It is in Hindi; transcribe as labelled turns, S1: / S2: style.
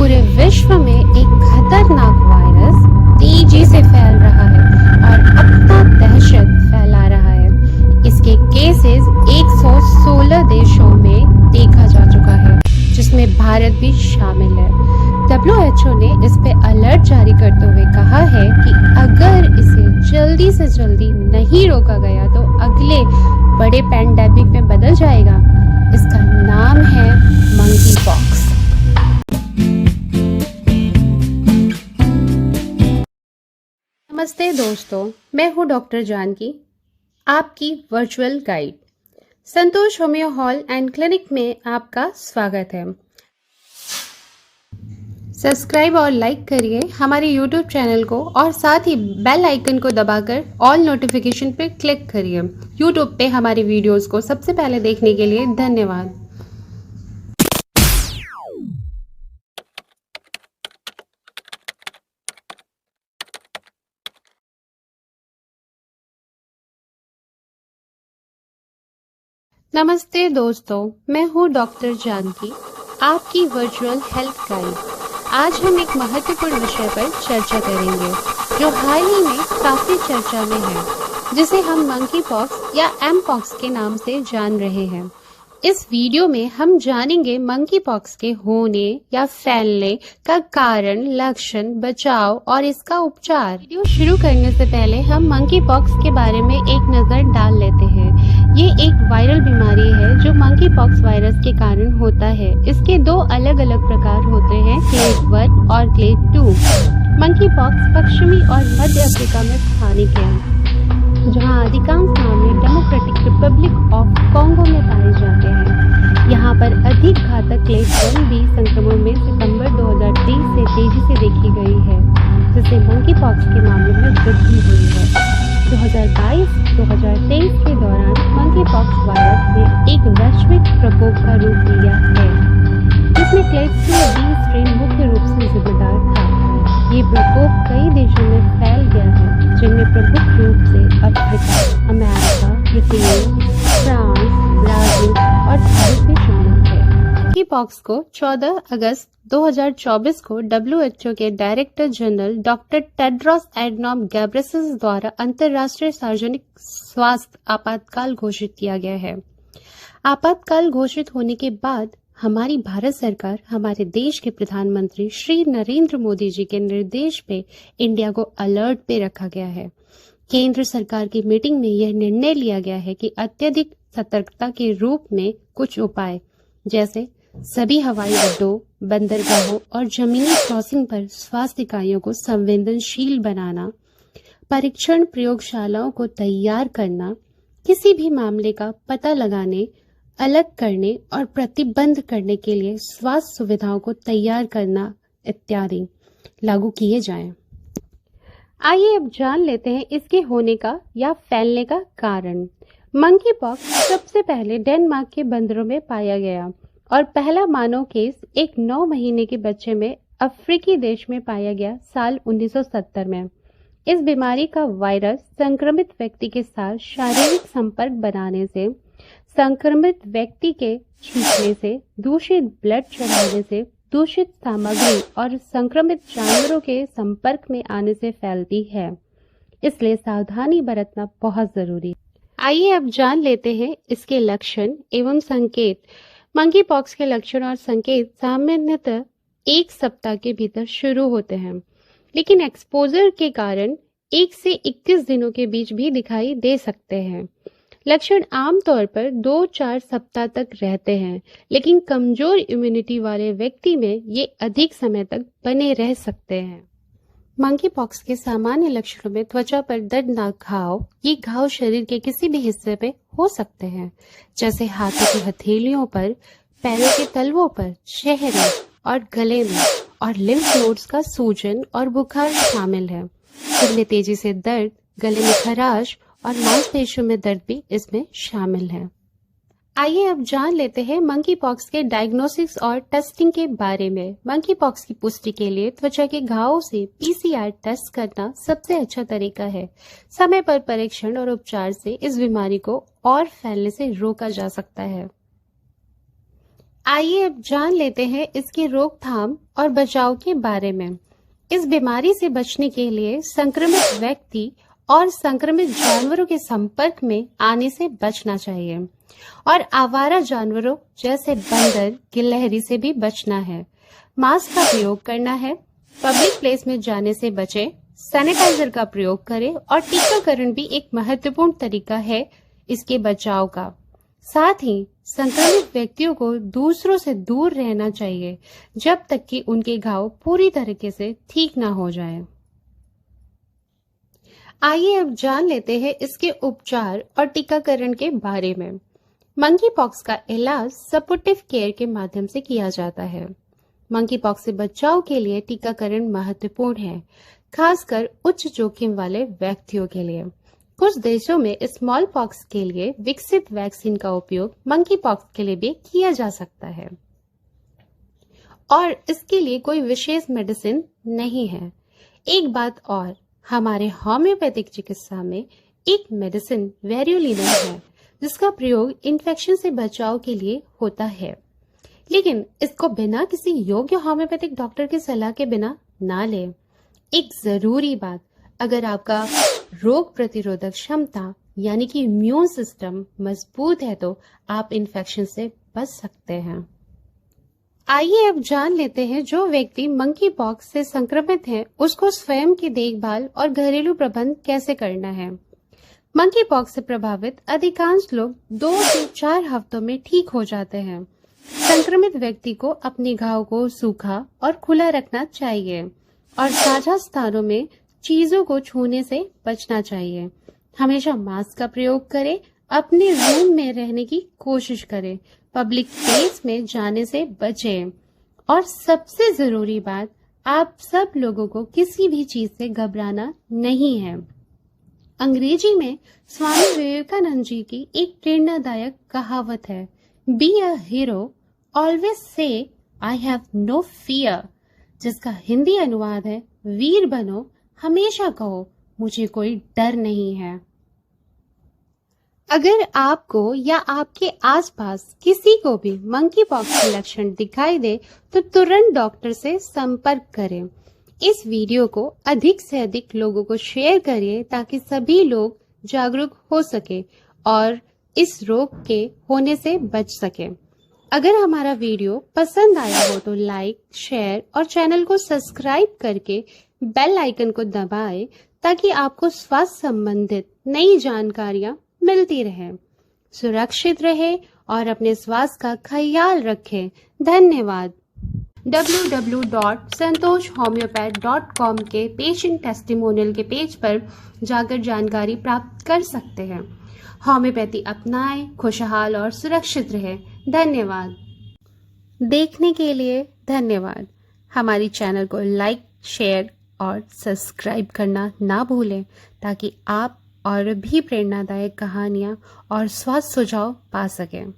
S1: पूरे विश्व में एक खतरनाक वायरस तेजी से फैल रहा है और अपना दहशत फैला रहा है। इसके केसेस 116 देशों में देखा जा चुका है, जिसमें भारत भी शामिल है। WHO ने इस पे अलर्ट जारी करते हुए कहा है कि अगर इसे जल्दी से जल्दी नहीं रोका गया तो अगले बड़े पैंडेमिक में बदल जाएगा। इसका नाम है मंकी पॉक्स। नमस्ते दोस्तों, मैं हूँ डॉक्टर जानकी, आपकी virtual guide. Santosh homeo hall and clinic में आपका स्वागत है। सब्सक्राइब और लाइक करिए हमारे YouTube चैनल को और साथ ही बेल आइकन को दबाकर ऑल नोटिफिकेशन पर क्लिक करिए। YouTube पे हमारी वीडियोस को सबसे पहले देखने के लिए धन्यवाद। नमस्ते दोस्तों, मैं हूँ डॉक्टर जानकी, आपकी वर्चुअल हेल्थ गाइड। आज हम एक महत्वपूर्ण विषय पर चर्चा करेंगे जो हाल ही में काफी चर्चा में है, जिसे हम मंकी पॉक्स या एम पॉक्स के नाम से जान रहे हैं। इस वीडियो में हम जानेंगे मंकी पॉक्स के होने या फैलने का कारण, लक्षण, बचाव और इसका उपचार। वीडियो शुरू करने से पहले हम मंकी पॉक्स के बारे में एक नजर डाल लेते हैं। ये एक वायरल बीमारी है जो मंकी पॉक्स वायरस के कारण होता है। इसके दो अलग अलग प्रकार होते हैं, क्लेड 1 और क्लेड 2। मंकी पॉक्स पश्चिमी और मध्य अफ्रीका में स्थानिक है, जहां अधिकांश मामले डेमोक्रेटिक रिपब्लिक ऑफ कॉन्गो में पाए जाते हैं। यहाँ पर अधिक घातक क्लेड 1b संक्रमण में सितंबर 2023 से तेजी से देखी गई है, जिससे मंकी पॉक्स के मामले में वृद्धि हुई है। 2022-2023 के दौरान मंकी पॉक्स वायरस ने एक वैश्विक प्रकोप का रूप लिया है, जिसमें क्लेड 2b स्ट्रेन मुख्य रूप से जिम्मेदार था। ये प्रकोप कई देशों में फैल गया है, जिनमें प्रमुख रूप से Africa, America, Britain, France, Brazil और भारत भी शामिल है। मंकी पॉक्स को 14 अगस्त 2024 को WHO के director general doctor Tedros Adhanom Ghebreyesus द्वारा अंतर्राष्ट्रीय सार्वजनिक स्वास्थ्य आपातकाल घोषित किया गया है। आपातकाल घोषित होने के बाद हमारी भारत सरकार, हमारे देश के प्रधानमंत्री श्री नरेंद्र मोदी जी के निर्देश पे इंडिया को अलर्ट पे रखा गया है। केंद्र सरकार की मीटिंग में यह निर्णय लिया गया है कि अत्यधिक सतर्कता के रूप में कुछ उपाय, जैसे सभी हवाई अड्डों, बंदरगाहों और जमीनी क्रॉसिंग पर स्वास्थ्य इकाइयों को संवेदनशील बनाना, परीक्षण प्रयोगशालाओं को तैयार करना, किसी भी मामले का पता लगाने, अलग करने और प्रतिबंध करने के लिए स्वास्थ्य सुविधाओं को तैयार करना इत्यादि लागू किए जाएं। आइए अब जान लेते हैं इसके होने का या फैलने का कारण। मंकी पॉक्स सबसे पहले डेनमार्क के बंदरों में पाया गया और पहला मानव केस एक 9 महीने के बच्चे में अफ्रीकी देश में पाया गया साल 1970 में। इस बीमारी का वायरस संक्रमित व्यक्ति के साथ शारीरिक संपर्क बनाने से, संक्रमित व्यक्ति के छींकने से, दूषित ब्लड चढ़ाने से, दूषित सामग्री और संक्रमित जानवरों के संपर्क में आने से फैलती है। इसलिए सावधानी बरतना बहुत जरूरी है। आइए अब जान लेते हैं इसके लक्षण एवं संकेत। मंकी पॉक्स के लक्षण और संकेत सामान्यतः 1 सप्ताह के भीतर शुरू होते हैं, लेकिन एक्सपोजर के कारण 1 से 21 दिनों के बीच भी दिखाई दे सकते हैं। लक्षण आमतौर पर 2-4 सप्ताह तक रहते हैं, लेकिन कमजोर इम्यूनिटी वाले व्यक्ति में ये अधिक समय तक बने रह सकते हैं। मंकी पॉक्स के सामान्य लक्षणों में त्वचा पर दर्दनाक घाव। ये घाव शरीर के किसी भी हिस्से पे हो सकते हैं, जैसे हाथों की हथेलियों पर, पैरों के तलवों पर, चेहरे और गले में, और लिम्फ नोड्स का सूजन और बुखार शामिल है। जिनमें तेजी से दर्द, गले में खराश और मांसपेशियों में दर्द भी इसमें शामिल है। आइए अब जान लेते हैं मंकी पॉक्स के डायग्नोसिस और टेस्टिंग के बारे में। मंकी पॉक्स की पुष्टि के लिए त्वचा के घावों से PCR टेस्ट करना सबसे अच्छा तरीका है। समय पर परीक्षण और उपचार से इस बीमारी को और फैलने से रोका जा सकता है। आइए अब जान लेते हैं इसकी रोकथाम और बचाव के बारे में। इस बीमारी से बचने के लिए संक्रमित व्यक्ति और संक्रमित जानवरों के संपर्क में आने से बचना चाहिए और आवारा जानवरों जैसे बंदर, गिलहरी से भी बचना है। मास्क का प्रयोग करना है। पब्लिक प्लेस में जाने से बचें। सैनिटाइजर का प्रयोग करें और टीकाकरण भी एक महत्वपूर्ण तरीका है इसके बचाव का। साथ ही संक्रमित व्यक्तियों को दूसरों से दूर रहना चाहिए जब तक कि उनके घाव पूरी तरीके से ठीक ना हो जाए। आइए अब जान लेते हैं इसके उपचार और टीकाकरण के बारे में। मंकी पॉक्स का इलाज सपोर्टिव केयर के माध्यम से किया जाता है। मंकी पॉक्स से बचाव के लिए टीकाकरण महत्वपूर्ण है, खासकर उच्च जोखिम वाले व्यक्तियों के लिए। कुछ देशों में स्मॉल पॉक्स के लिए विकसित वैक्सीन का उपयोग मंकी पॉक्स के लिए भी किया जा सकता है और इसके लिए कोई विशेष मेडिसिन नहीं है। एक बात और, हमारे होम्योपैथिक चिकित्सा में एक मेडिसिन वेरियोलिनम है जिसका प्रयोग इन्फेक्शन से बचाव के लिए होता है, लेकिन इसको बिना किसी योग्य होम्योपैथिक डॉक्टर की सलाह के बिना ना लें। एक जरूरी बात, अगर आपका रोग प्रतिरोधक क्षमता यानी कि इम्यून सिस्टम मजबूत है तो आप इन्फेक्शन से बच सकते हैं। आइए अब जान लेते हैं जो व्यक्ति मंकी पॉक्स से संक्रमित है उसको स्वयं की देखभाल और घरेलू प्रबंध कैसे करना है। मंकी पॉक्स से प्रभावित अधिकांश लोग 2 से 4 हफ्तों में ठीक हो जाते हैं। संक्रमित व्यक्ति को अपने घाव को सूखा और खुला रखना चाहिए और साझा स्थानों में चीजों को छूने से बचना चाहिए। हमेशा मास्क का प्रयोग करें। अपने रूम में रहने की कोशिश करें। पब्लिक प्लेस में जाने से बचें और सबसे जरूरी बात, आप सब लोगों को किसी भी चीज से घबराना नहीं है। अंग्रेजी में स्वामी विवेकानंद जी की एक प्रेरणादायक कहावत है, be a hero, always say I have no fear, जिसका हिंदी अनुवाद है, वीर बनो, हमेशा कहो मुझे कोई डर नहीं है। अगर आपको या आपके आसपास किसी को भी मंकी पॉक्स के लक्षण दिखाई दे तो तुरंत डॉक्टर से संपर्क करें। इस वीडियो को अधिक से अधिक लोगों को शेयर करिए ताकि सभी लोग जागरूक हो सके और इस रोग के होने से बच सके। अगर हमारा वीडियो पसंद आया हो तो लाइक, शेयर और चैनल को सब्सक्राइब करके बेल आइकन को दबाएं ताकि आपको स्वास्थ्य संबंधित नई जानकारियां मिलती रहे। सुरक्षित रहे और अपने स्वास्थ्य का ख्याल रखें। धन्यवाद। www.santoshhomeopath.com के पेशेंट टेस्टिमोनियल के पेज पर जाकर जानकारी प्राप्त कर सकते हैं। होम्योपैथी अपनाएं, खुशहाल और सुरक्षित रहें। धन्यवाद। देखने के लिए धन्यवाद। हमारी चैनल को लाइक, शेयर और सब्सक्राइब करना ना भूलें ताकि आप और भी प्रेरणादायक कहानियाँ और स्वास्थ्य सुझाव पा सकें।